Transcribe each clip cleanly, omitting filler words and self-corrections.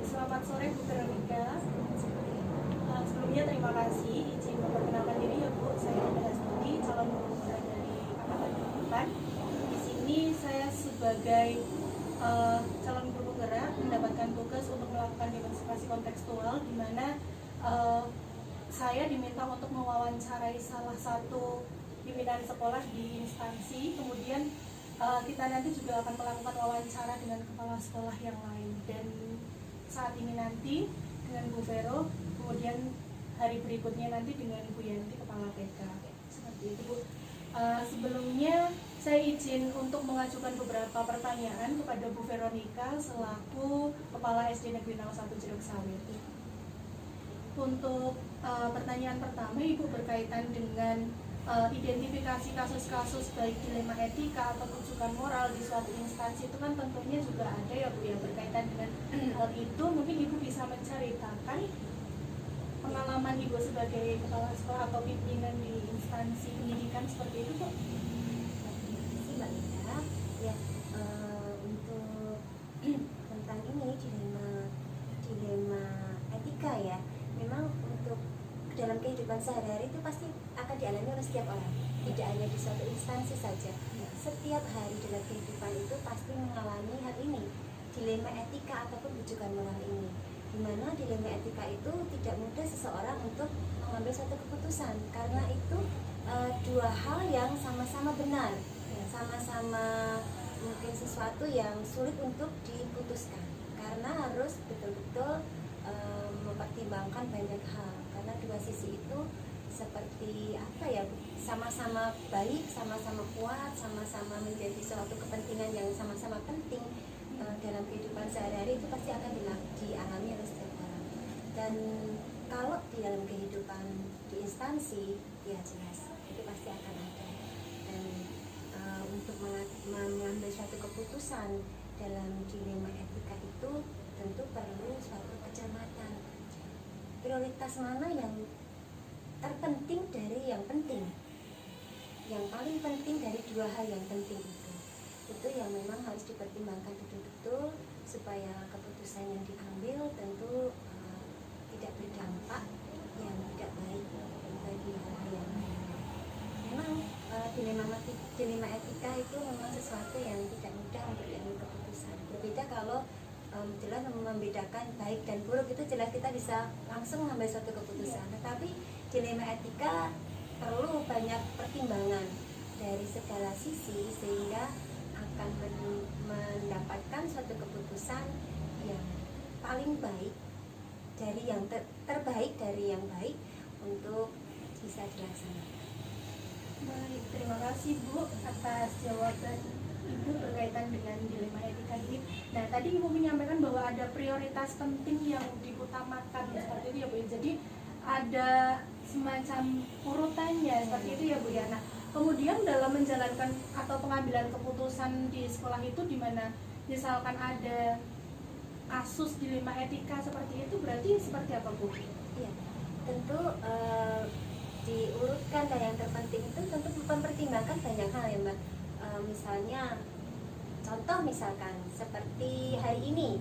Selamat sore Bu Veronica. Sebelumnya terima kasih izin memperkenalkan diri ya Bu. Saya Anda Astuti, calon guru dari Angkatan 8. Di sini saya sebagai calon guru penggerak mendapatkan tugas untuk melakukan demonstrasi kontekstual, di mana saya diminta untuk mewawancarai salah satu pimpinan sekolah di instansi. Kemudian kita nanti juga akan melakukan wawancara dengan kepala sekolah yang lain, dan saat ini nanti dengan Bu Vero, kemudian hari berikutnya nanti dengan Bu Yanti, kepala TK. Seperti itu Bu. Sebelumnya saya izin untuk mengajukan beberapa pertanyaan kepada Bu Veronica selaku Kepala SD Negeri 01 Jeruk Sawit. Untuk pertanyaan pertama, Ibu, berkaitan dengan identifikasi kasus-kasus baik dilema etika atau rujukan moral di suatu instansi, itu kan tentunya juga ada ya Bu ya, berkaitan dengan hal itu. Mungkin Ibu bisa menceritakan pengalaman Ibu sebagai kepala sekolah atau pimpinan di instansi pendidikan seperti itu Bu. Terima kasih Mbak Linda. Ya, untuk tentang ini dilema etika ya, memang untuk dalam kehidupan sehari-hari itu pasti akan dialami oleh setiap orang, tidak hanya di suatu instansi saja. Setiap hari dalam kehidupan itu pasti mengalami hal ini, dilema etika ataupun rujukan moral ini, dimana dilema etika itu tidak mudah seseorang untuk mengambil suatu keputusan, karena itu dua hal yang sama-sama benar, sama-sama mungkin sesuatu yang sulit untuk diputuskan, karena harus betul-betul mempertimbangkan banyak hal, karena dua sisi itu seperti apa ya, sama-sama baik, sama-sama kuat, sama-sama menjadi suatu kepentingan yang sama-sama penting dalam kehidupan sehari-hari, itu pasti akan dialami oleh setiap orang. Dan kalau di dalam kehidupan di instansi, ya jelas itu pasti akan ada. Dan untuk mengambil suatu keputusan dalam dilema etika itu tentu perlu suatu kecermatan. Prioritas mana yang terpenting dari yang penting, yang paling penting dari dua hal yang penting itu yang memang harus dipertimbangkan betul-betul, supaya keputusan yang diambil tentu tidak berdampak yang tidak baik bagi hal yang lain. Memang dilema etika itu memang sesuatu yang tidak mudah untuk diambil keputusan. Berbeda kalau jelas membedakan baik dan buruk, itu jelas kita bisa langsung mengambil suatu keputusan. Tetapi dilema etika perlu banyak pertimbangan dari segala sisi, sehingga akan mendapatkan suatu keputusan yang paling baik dari yang terbaik dari yang baik untuk bisa dilaksanakan. Baik, terima kasih Bu atas jawaban Ibu berkaitan dengan dilema etika ini. Nah, tadi Ibu menyampaikan bahwa ada prioritas penting yang diutamakan seperti itu ya Bu. Jadi ada semacam urutannya seperti itu ya Bu ya. Nah, kemudian dalam menjalankan atau pengambilan keputusan di sekolah itu, di mana misalkan ada kasus dilema etika seperti itu, berarti seperti apa Bu? Iya, tentu diurutkan, dan yang terpenting itu tentu mempertimbangkan banyak hal ya Mbak. Misalnya contoh misalkan seperti hari ini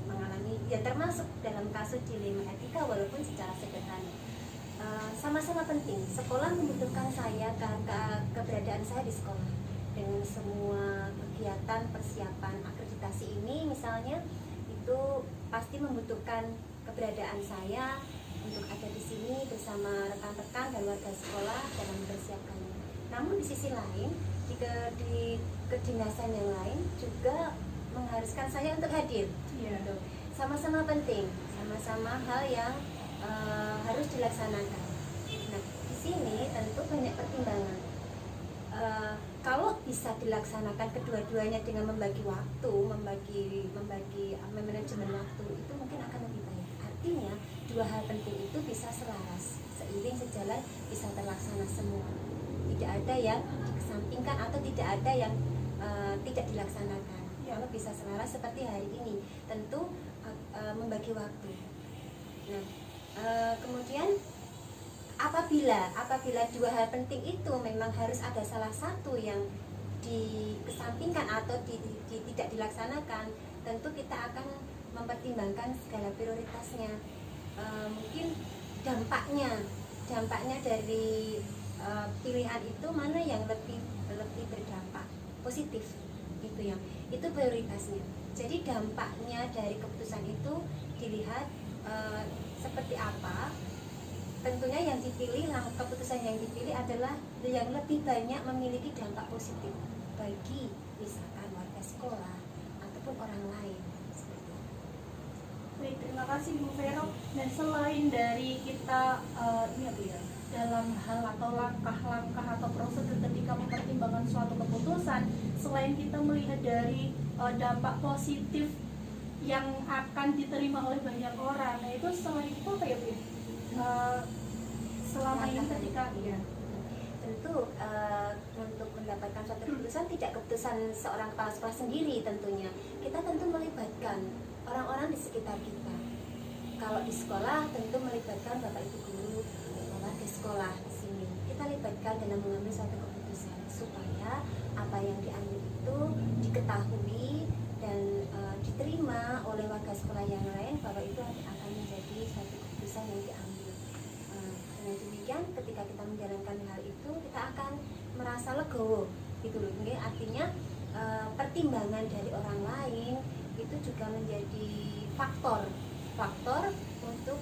mengalami ya termasuk dalam kasus dilema etika, walaupun secara sederhana. Sama-sama penting, sekolah membutuhkan saya, keberadaan saya di sekolah dengan semua kegiatan persiapan akreditasi ini misalnya, itu pasti membutuhkan keberadaan saya untuk ada di sini bersama rekan-rekan dan warga sekolah dalam mempersiapkannya. Namun di sisi lain, di kedinasan yang lain juga mengharuskan saya untuk hadir. Iya. Sama-sama penting, sama-sama hal yang harus dilaksanakan. Nah, di sini tentu banyak pertimbangan. Kalau bisa dilaksanakan kedua-duanya dengan membagi waktu, membagi manajemen waktu, itu mungkin akan lebih baik. Artinya dua hal penting itu bisa selaras, seiring sejalan, bisa terlaksana semua. Tidak ada yang dikesampingkan atau tidak ada yang tidak dilaksanakan. Kalau bisa selaras seperti hari ini, tentu membagi waktu. Nah, kemudian apabila dua hal penting itu memang harus ada salah satu yang dikesampingkan atau tidak dilaksanakan, tentu kita akan mempertimbangkan segala prioritasnya. Mungkin dampaknya dari pilihan itu mana yang lebih berdampak positif, itu prioritasnya. Jadi dampaknya dari keputusan itu dilihat seperti apa. Tentunya yang dipilih, keputusan yang dipilih adalah yang lebih banyak memiliki dampak positif bagi misalkan warga sekolah ataupun orang lain. Seperti itu. Baik, terima kasih Bu Vero. Dan selain dari kita dalam hal atau langkah-langkah atau prosedur ketika mempertimbangkan suatu keputusan, selain kita melihat dari dampak positif yang akan diterima oleh banyak orang, nah itu selain itu apa ya Bu? Selama ini ketika tentu untuk mendapatkan suatu keputusan, tidak keputusan seorang kepala sekolah sendiri, tentunya kita tentu melibatkan orang-orang di sekitar kita. Kalau di sekolah tentu melibatkan bapak ibu guru, warga sekolah di sini. Kita libatkan dalam mengambil suatu keputusan supaya apa yang diambil itu diketahui dan diterima oleh warga sekolah yang lain, bahwa itu akan menjadi suatu keputusan yang diambil. Dengan demikian, ketika kita menjalankan hal itu, kita akan merasa legowo, gitu loh. Artinya pertimbangan dari orang lain itu juga menjadi faktor untuk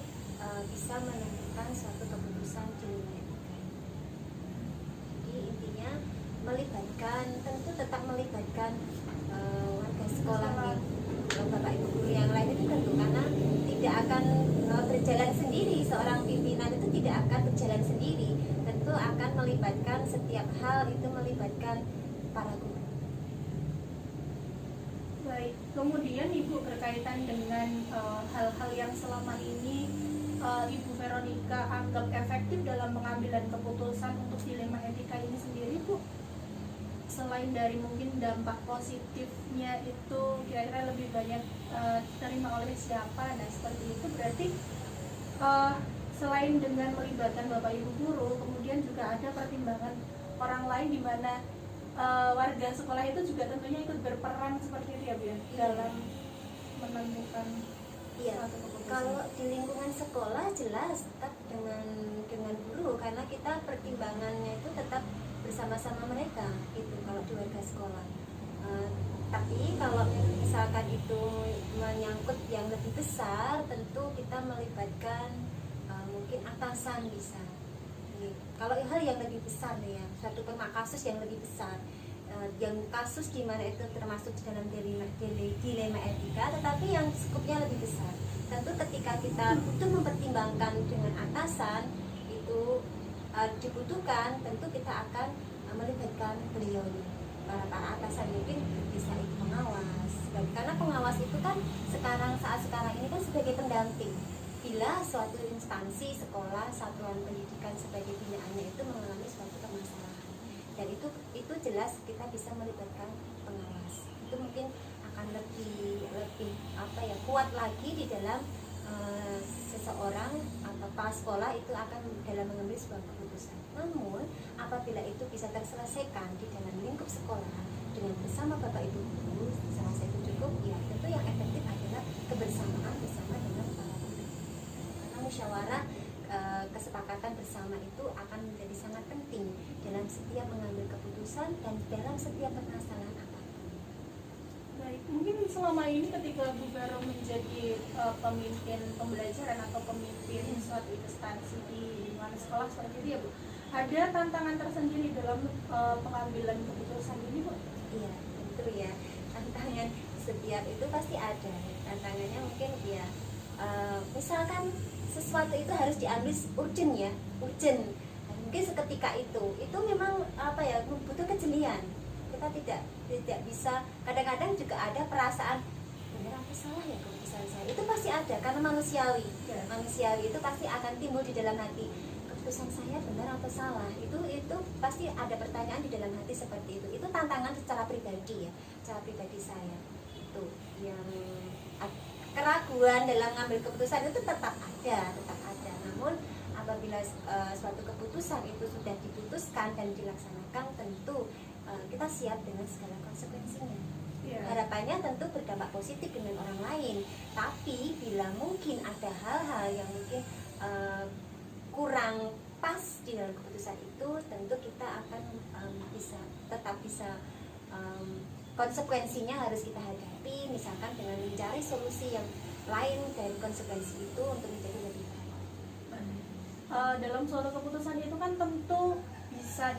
bisa menentukan suatu keputusan di lingkungan etika. Jadi intinya tentu tetap melibatkan warga sekolah, bapak ibu guru yang lain itu tentu, karena tidak akan berjalan sendiri. Seorang pimpinan itu tidak akan berjalan sendiri, tentu akan melibatkan setiap hal itu, melibatkan para guru. Baik, kemudian Ibu berkaitan dengan hal-hal yang selama ini Ibu Veronica anggap efektif dalam pengambilan keputusan untuk dilema etika ini sendiri, Bu. Selain dari mungkin dampak positifnya itu kira-kira lebih banyak diterima oleh siapa, nah seperti itu berarti selain dengan melibatkan bapak ibu guru, kemudian juga ada pertimbangan orang lain di mana warga sekolah itu juga tentunya ikut berperan seperti itu ya Bu ya, dalam menentukan suatu keputusan. Kalau di lingkungan sekolah jelas tetap dengan guru, karena kita pertimbangannya itu tetap bersama-sama mereka itu kalau di warga sekolah. Tapi kalau misalkan itu menyangkut yang lebih besar, tentu kita melibatkan mungkin atasan bisa. Kalau hal yang lebih besar ya, satu kasus yang lebih besar, yang kasus di mana itu termasuk dalam dilema etika, tetapi yang skupnya lebih besar. Tentu ketika kita butuh mempertimbangkan dengan atasan itu dibutuhkan, tentu kita akan melibatkan beliau, para atasan. Mungkin bisa ikut pengawas, karena pengawas itu kan saat sekarang ini kan sebagai pendamping. Bila suatu instansi sekolah, satuan pendidikan sebagai binaannya itu mengalami suatu permasalahan, dan itu jelas kita bisa melibatkan pengawas. Itu mungkin akan lebih kuat lagi di dalam seseorang atau kepala sekolah itu akan dalam mengambil sebuah keputusan. Namun apabila itu bisa terselesaikan di dalam lingkup sekolah dengan bersama bapak ibu guru, serasa itu cukup, ya tentu yang efektif adalah kebersamaan bersama dengan para guru. Karena musyawarah kesepakatan bersama itu akan menjadi sangat penting dalam setiap mengambil keputusan dan dalam setiap permasalahan apapun. Baik, mungkin selama ini ketika Bu Vero menjadi pemimpin pembelajaran atau pemimpin suatu instansi di lingkungan sekolah seperti itu ya Bu, ada tantangan tersendiri dalam pengambilan keputusan ini Bu? Iya, tentu ya, tantangan setiap itu pasti ada. Tantangannya mungkin ya misalkan sesuatu itu harus diambil urgent. Mungkin seketika itu memang butuh kejelian. Kita tidak bisa, kadang-kadang juga ada perasaan benar apa salah ya keputusan saya, itu pasti ada karena manusiawi itu pasti akan timbul di dalam hati, keputusan saya benar atau salah, itu pasti ada pertanyaan di dalam hati seperti itu tantangan secara pribadi ya, secara pribadi saya itu yang keraguan dalam mengambil keputusan itu tetap ada. Namun apabila suatu keputusan itu sudah diputuskan dan dilaksanakan, tentu kita siap dengan segala konsekuensinya. Iya. Harapannya tentu berdampak positif dengan orang lain, tapi bila mungkin ada hal-hal yang mungkin kurang pas di dalam keputusan itu, tentu kita akan tetap bisa konsekuensinya harus kita hadapi, misalkan dengan mencari solusi yang lain dari konsekuensi itu untuk menjadi lebih baik. Dalam suatu keputusan itu kan tentu bisa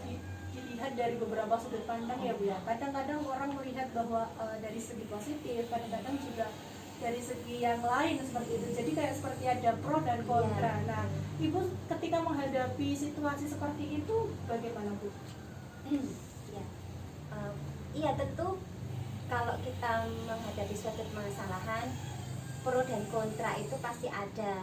dilihat dari beberapa sudut pandang ya Bu ya. Kadang-kadang orang melihat bahwa dari segi positif, kadang-kadang juga dari segi yang lain seperti itu. Jadi kayak seperti ada pro dan kontra. Iya. Nah, Ibu ketika menghadapi situasi seperti itu bagaimana Bu? Ya, iya tentu kalau kita menghadapi suatu permasalahan, pro dan kontra itu pasti ada.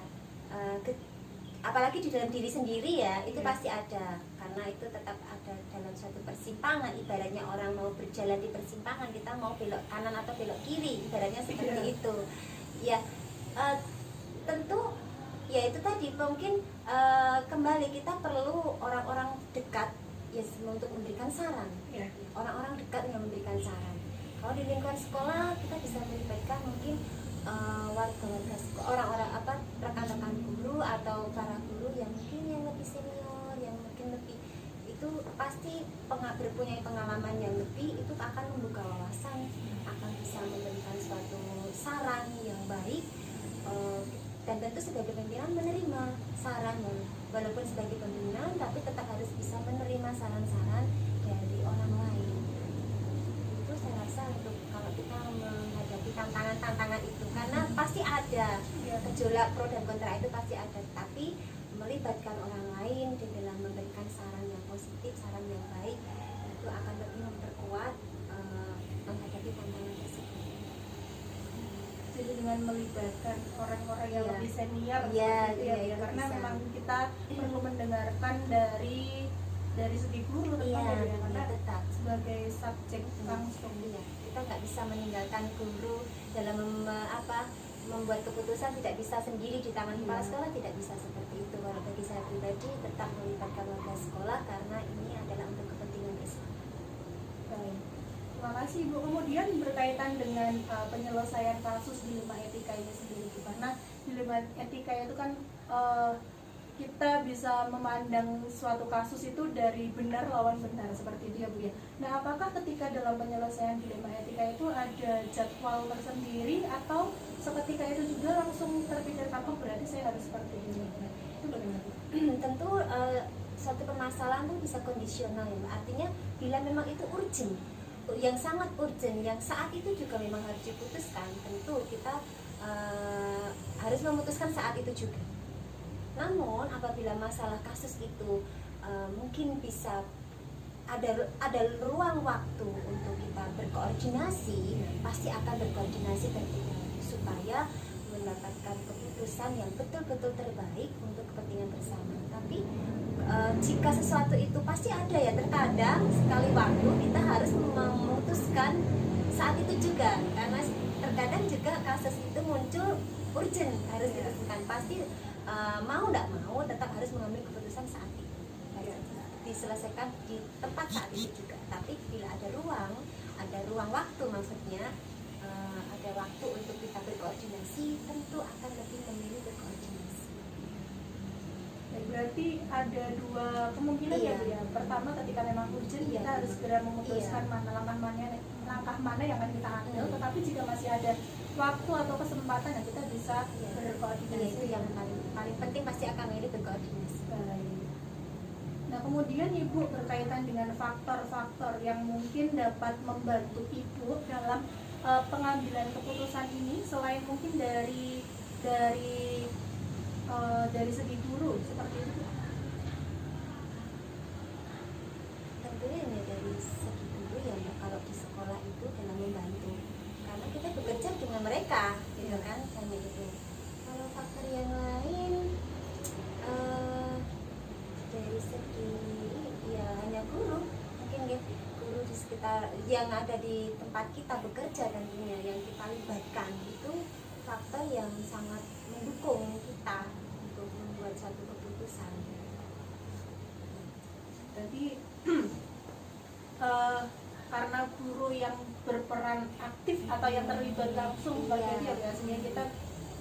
Apalagi di dalam diri sendiri ya, itu pasti ada, karena itu tetap ada dalam suatu persimpangan. Ibaratnya orang mau berjalan di persimpangan, kita mau belok kanan atau belok kiri, ibaratnya seperti itu ya. Tentu ya itu tadi, mungkin kembali kita perlu orang-orang dekat ya untuk memberikan saran, orang-orang dekat yang memberikan saran. Kalau di lingkungan sekolah kita bisa melibatkan mungkin warga-warga orang-orang rekan-rekan guru atau para guru yang mungkin yang lebih senior, yang mungkin lebih itu pasti berpunyai pengalaman yang lebih, itu akan membuka wawasan, akan bisa memberikan suatu saran yang baik, dan tentu sebagai pimpinan menerima saran, walaupun sebagai pimpinan tapi tetap harus bisa menerima saran-saran dari orang lain. Itu saya rasa untuk kalau kita menghadapi tantangan-tantangan itu, karena pasti ada gejolak pro dan kontra, itu pasti ada, tapi melibatkan orang lain di dalam memberikan saran yang positif, saran yang baik, itu akan lebih memperkuat menghadapi tantangan tersebut. Jadi dengan melibatkan orang-orang yang lebih senior, karena bisa. memang kita perlu mendengarkan dari segi guru, karena tetap sebagai subjek langsung. Kita nggak bisa meninggalkan guru dalam membuat keputusan, tidak bisa sendiri di tangan kepala sekolah, tidak bisa seperti itu. Kalau bagi saya pribadi tetap melibatkan warga sekolah, karena ini adalah untuk kepentingan bersama. Baik. Terima kasih Bu. Kemudian berkaitan dengan penyelesaian kasus dilema etika ini sendiri, karena dilema etika itu kan kita bisa memandang suatu kasus itu dari benar lawan benar seperti itu ya Bu ya. Nah, apakah ketika dalam penyelesaian dilema etika itu ada jadwal tersendiri, atau seketika itu juga langsung terpikirkan berarti saya harus seperti ini? Itu bagaimana Bu? Tentu suatu permasalahan itu bisa kondisional ya, artinya bila memang itu urgent, yang sangat urgent, yang saat itu juga memang harus diputuskan, tentu kita harus memutuskan saat itu juga. Namun apabila masalah kasus itu mungkin bisa ada ruang waktu untuk kita berkoordinasi, pasti akan berkoordinasi terlebih dahulu supaya mendapatkan keputusan yang betul-betul terbaik untuk kepentingan bersama. Tapi jika sesuatu itu pasti ada ya, terkadang sekali waktu kita harus memutuskan saat itu juga, karena terkadang juga kasus itu muncul urgent, harus diputuskan, pasti mau tidak mau tetap harus mengambil keputusan saat itu, diselesaikan di tempat saat itu juga. Tapi bila ada ruang waktu, maksudnya ada waktu untuk kita berkoordinasi, tentu akan lebih memilih berkoordinasi. Berarti ada dua kemungkinan ya Bu ya. Pertama, ketika memang urgent kita harus segera memutuskan mana langkah mana yang akan kita ambil. Tetapi jika masih ada waktu atau kesempatan, ya kita bisa berkoordinasi. Itu yang paling penting, pasti akan memilih berkoordinasi. Baik. Nah, kemudian Ibu berkaitan dengan faktor-faktor yang mungkin dapat membantu Ibu dalam pengambilan keputusan ini, selain mungkin dari segi guru seperti itu. Tentunya ya dari segi guru ya, kalau di sekolah itu dalam membantu, karena kita bekerja dengan mereka, gitu kan, hanya itu. Kalau faktor yang lain dari segi ya hanya guru, mungkin ya guru di sekitar yang ada di tempat kita bekerja, tentunya yang kita libatkan itu faktor yang sangat mendukung kita untuk membuat suatu keputusan. Berarti eh, karena guru yang berperan aktif atau yang terlibat langsung sebagai dia ya, sehingga kita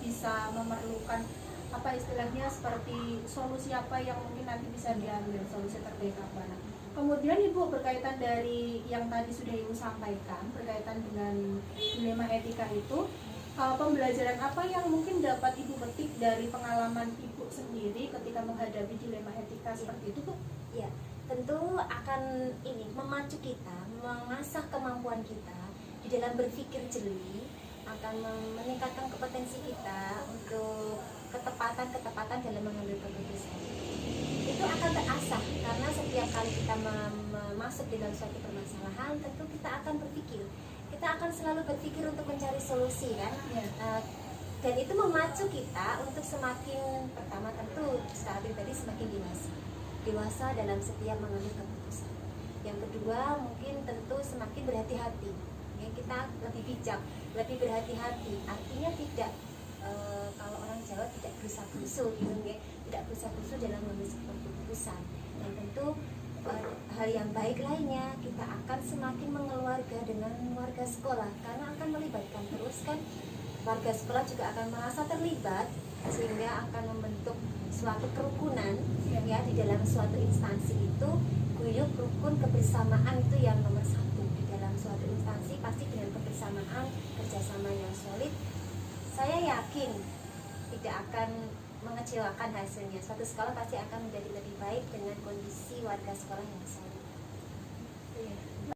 bisa memerlukan apa istilahnya seperti solusi apa yang mungkin nanti bisa diambil, solusi terbaik apa. Nah, kemudian Ibu berkaitan dari yang tadi sudah Ibu sampaikan berkaitan dengan dilema etika itu, pembelajaran apa yang mungkin dapat Ibu petik dari pengalaman Ibu sendiri ketika menghadapi dilema etika seperti itu, Bu? Ya, tentu akan ini memacu kita, mengasah kemampuan kita di dalam berpikir jeli, akan meningkatkan kompetensi kita untuk ketepatan dalam mengambil keputusan. Itu akan terasah karena setiap kali kita masuk dalam suatu permasalahan, tentu kita akan berpikir, kita akan selalu berpikir untuk mencari solusi kan. Dan itu memacu kita untuk semakin, pertama tentu secara pribadi semakin dewasa dalam setiap mengambil keputusan. Yang kedua mungkin tentu semakin berhati-hati ya, kita lebih bijak, lebih berhati-hati, artinya tidak kalau orang Jawa tidak gerusa-gerusu gitu ya, tidak gerusa-gerusu dalam mengambil sebuah keputusan. Dan tentu hal yang baik lainnya, kita akan semakin mengeluarga dengan warga sekolah karena akan melibatkan terus kan, warga sekolah juga akan merasa terlibat sehingga akan membentuk suatu kerukunan ya di dalam suatu instansi itu. Guyup, rukun, kebersamaan itu yang nomor satu di dalam suatu instansi. Pasti dengan kebersamaan, kerjasama yang solid, saya yakin tidak akan mengecewakan hasilnya. Suatu sekolah pasti akan menjadi lebih baik dengan kondisi warga sekolah yang solid. Iya.